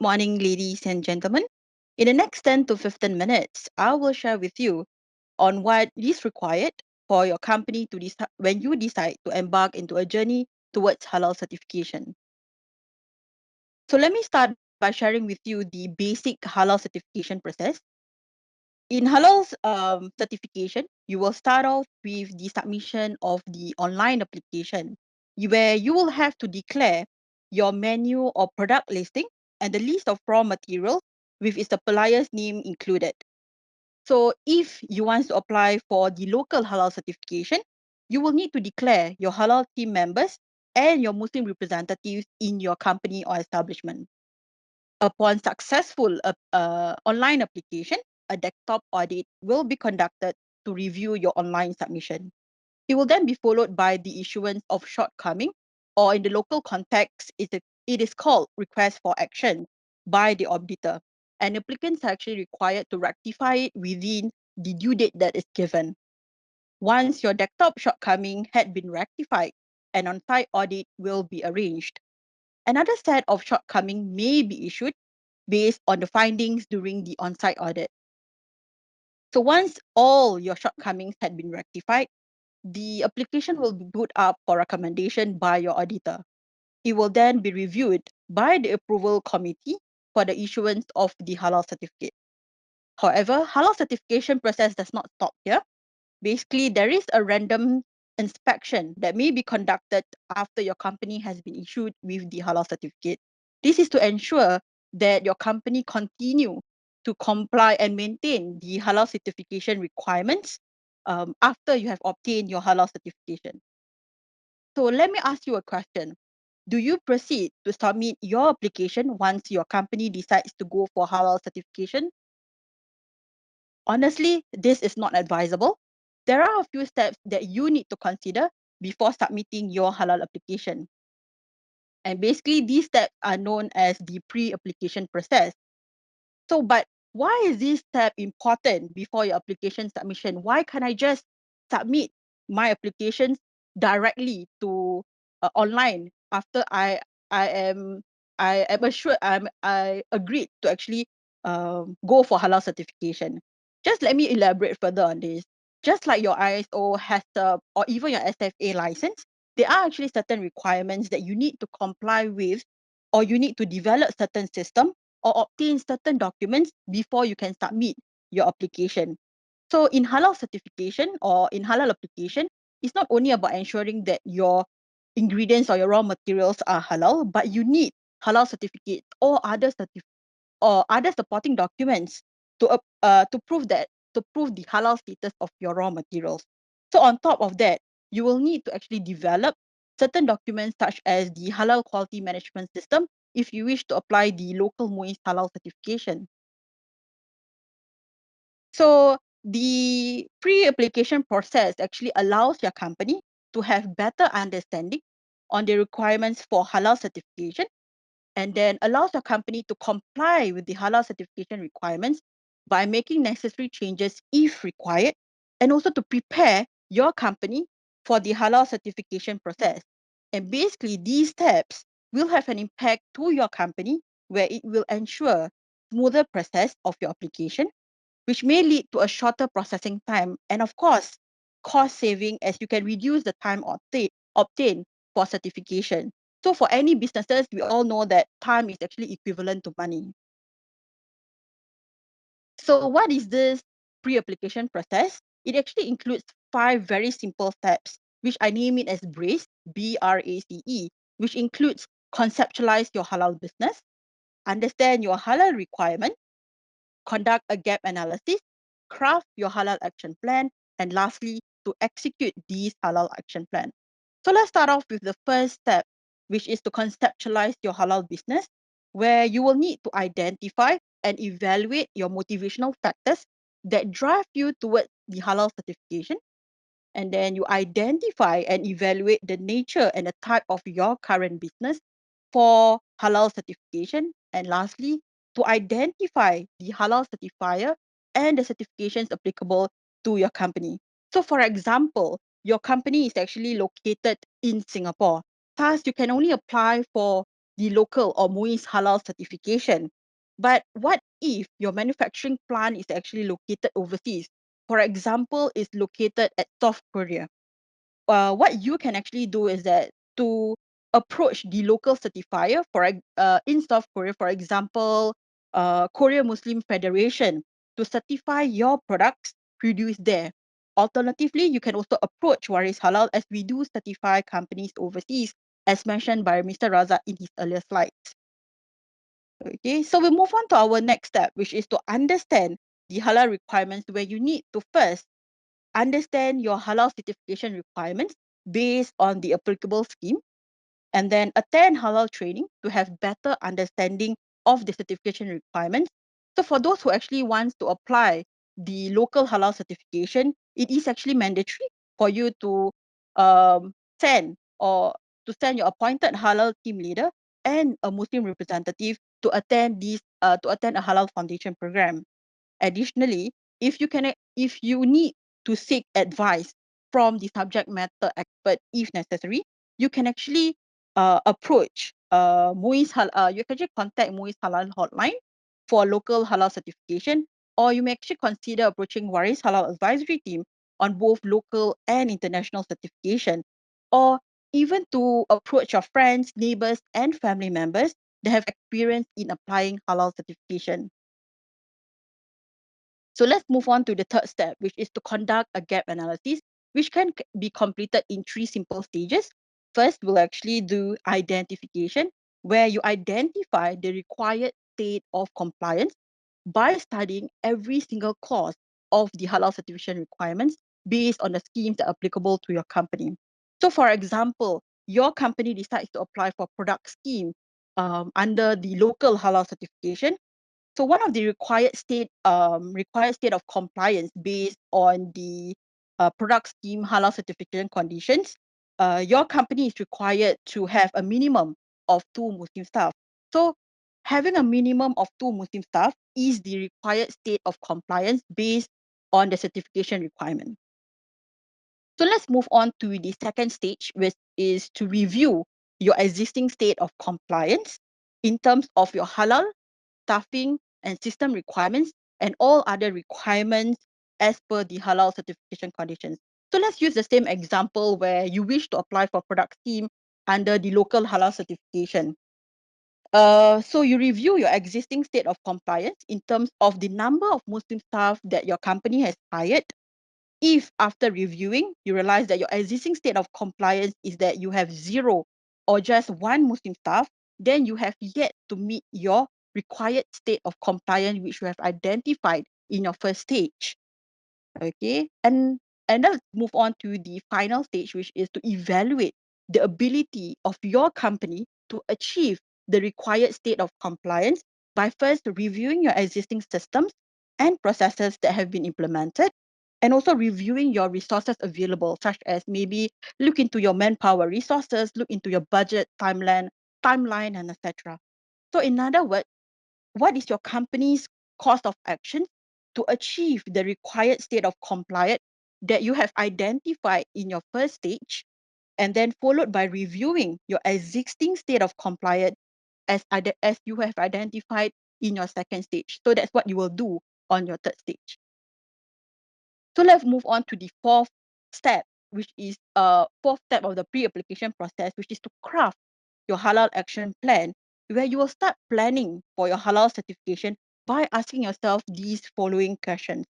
morning, ladies and gentlemen. In the next 10 to 15 minutes, I will share with you on what is required for your company to decide when you decide to embark into a journey towards halal certification. So let me start by sharing with you the basic halal certification process. In halal's certification, you will start off with the submission of the online application, where you will have to declare your menu or product listing and the list of raw materials with its supplier's name included. So if you want to apply for the local halal certification, you will need to declare your halal team members and your Muslim representatives in your company or establishment. Upon successful online application, a desktop audit will be conducted to review your online submission. It will then be followed by the issuance of shortcoming, or in the local context, it is called request for action by the auditor. And applicants are actually required to rectify it within the due date that is given. Once your desktop shortcoming had been rectified, an on-site audit will be arranged. Another set of shortcoming may be issued based on the findings during the on-site audit. So once all your shortcomings had been rectified, the application will be put up for recommendation by your auditor. It will then be reviewed by the approval committee for the issuance of the halal certificate. However, halal certification process does not stop here. Basically, there is a random inspection that may be conducted after your company has been issued with the halal certificate. This is to ensure that your company continue to comply and maintain the halal certification requirements after you have obtained your halal certification. So let me ask you a question. Do you proceed to submit your application once your company decides to go for halal certification? Honestly, this is not advisable. There are a few steps that you need to consider before submitting your halal application. And basically, these steps are known as the pre-application process. So, but why is this step important before your application submission? Why can't I just submit my applications directly to online after I am I am assured I agreed to actually go for halal certification? Just let me elaborate further on this. Just like your ISO has or even your SFA license, there are actually certain requirements that you need to comply with, or you need to develop certain system or obtain certain documents before you can submit your application. So in halal certification or in halal application, it's not only about ensuring that your ingredients or your raw materials are halal, but you need halal certificate or other supporting documents to prove the halal status of your raw materials. So on top of that, you will need to actually develop certain documents such as the halal quality management system if you wish to apply the local MUIS halal certification. So the pre-application process actually allows your company to have better understanding on the requirements for halal certification, and then allows your company to comply with the halal certification requirements by making necessary changes if required, and also to prepare your company for the halal certification process. And basically, these steps will have an impact to your company where it will ensure smoother process of your application, which may lead to a shorter processing time and, of course, cost saving, as you can reduce the time obtained for certification. So for any businesses, we all know that time is actually equivalent to money. So what is this pre-application process? It actually includes 5 very simple steps, which I name it as BRACE, BRACE, which includes conceptualize your halal business, understand your halal requirement, conduct a gap analysis, craft your halal action plan, and lastly, to execute these halal action plan. So let's start off with the first step, which is to conceptualize your halal business, where you will need to identify and evaluate your motivational factors that drive you towards the halal certification. And then you identify and evaluate the nature and the type of your current business for halal certification. And lastly, to identify the halal certifier and the certifications applicable to your company. So for example, your company is actually located in Singapore. Thus, you can only apply for the local or MUIS halal certification But what if your manufacturing plant is actually located overseas? For example, is located at South Korea. What you can actually do is that to approach the local certifier in South Korea, for example, Korea Muslim Federation, to certify your products produced there. Alternatively, you can also approach Warees Halal, as we do certify companies overseas, as mentioned by Mr. Raza in his earlier slides. Okay, so we move on to our next step, which is to understand the halal requirements, where you need to first understand your halal certification requirements based on the applicable scheme, and then attend halal training to have better understanding of the certification requirements. So for those who actually wants to apply the local halal certification, it is actually mandatory for you to send or to send your appointed halal team leader and a Muslim representative to attend a halal foundation program. Additionally, if you need to seek advice from the subject matter expert if necessary, you can actually approach you can actually contact Muiz Halal hotline for local halal certification, or you may actually consider approaching Waris Halal advisory team on both local and international certification, or even to approach your friends, neighbors, and family members that have experience in applying halal certification. So let's move on to the third step, which is to conduct a gap analysis, which can be completed in 3 simple stages. First, we'll actually do identification, where you identify the required state of compliance by studying every single clause of the halal certification requirements based on the schemes that are applicable to your company. So for example, your company decides to apply for product scheme under the local halal certification. So one of the required state of compliance based on the product scheme halal certification conditions, your company is required to have a minimum of 2 Muslim staff. So having a minimum of 2 Muslim staff is the required state of compliance based on the certification requirement. So let's move on to the second stage, which is to review your existing state of compliance in terms of your halal, staffing, and system requirements, and all other requirements as per the halal certification conditions. So let's use the same example where you wish to apply for product scheme under the local halal certification. So you review your existing state of compliance in terms of the number of Muslim staff that your company has hired. If after reviewing, you realize that your existing state of compliance is that you have 0 or just 1 Muslim staff, then you have yet to meet your required state of compliance, which you have identified in your first stage. Okay, and let's move on to the final stage, which is to evaluate the ability of your company to achieve the required state of compliance by first reviewing your existing systems and processes that have been implemented, and also reviewing your resources available, such as maybe look into your manpower resources, look into your budget, timeline, and etc. So in other words, what is your company's course of action to achieve the required state of compliance that you have identified in your first stage, and then followed by reviewing your existing state of compliance as you have identified in your second stage. So that's what you will do on your third stage. So let's move on to the step, which is fourth step of the pre-application process, which is to craft your halal action plan, where you will start planning for your halal certification by asking yourself these following questions.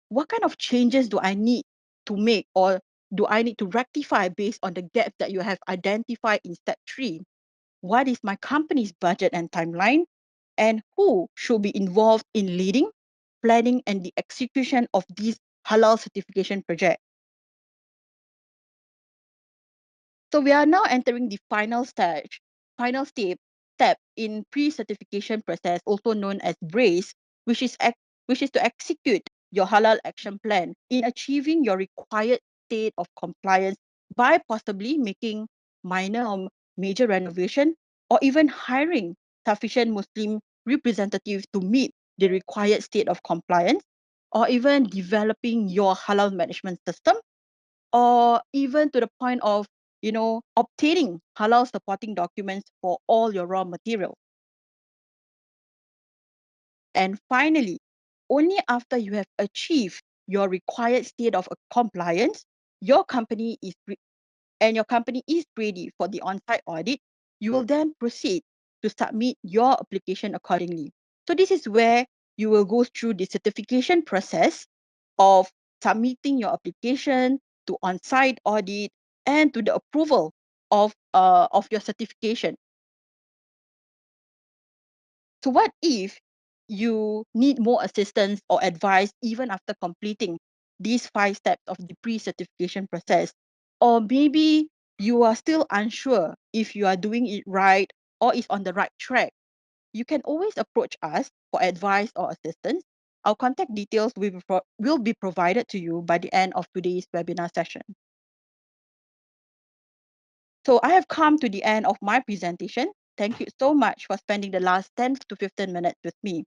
What kind of changes do I need to make, or do I need to rectify based on the gaps that you have identified in step 3? What is my company's budget and timeline? And who should be involved in leading, planning, and the execution of this halal certification project? So we are now entering the final step in pre-certification process, also known as BRACE, which is to execute your halal action plan in achieving your required state of compliance by possibly making minor or major renovation, or even hiring sufficient Muslim representatives to meet the required state of compliance, or even developing your halal management system, or even to the point of, obtaining halal supporting documents for all your raw materials. And finally, only after you have achieved your required state of compliance, your company is your company is ready for the on-site audit, you will then proceed to submit your application accordingly. So this is where you will go through the certification process of submitting your application to on-site audit and to the approval of your certification. So what if you need more assistance or advice even after completing these 5 steps of the pre-certification process? Or maybe you are still unsure if you are doing it right or is on the right track. You can always approach us for advice or assistance. Our contact details will be provided to you by the end of today's webinar session. So I have come to the end of my presentation. Thank you so much for spending the last 10 to 15 minutes with me.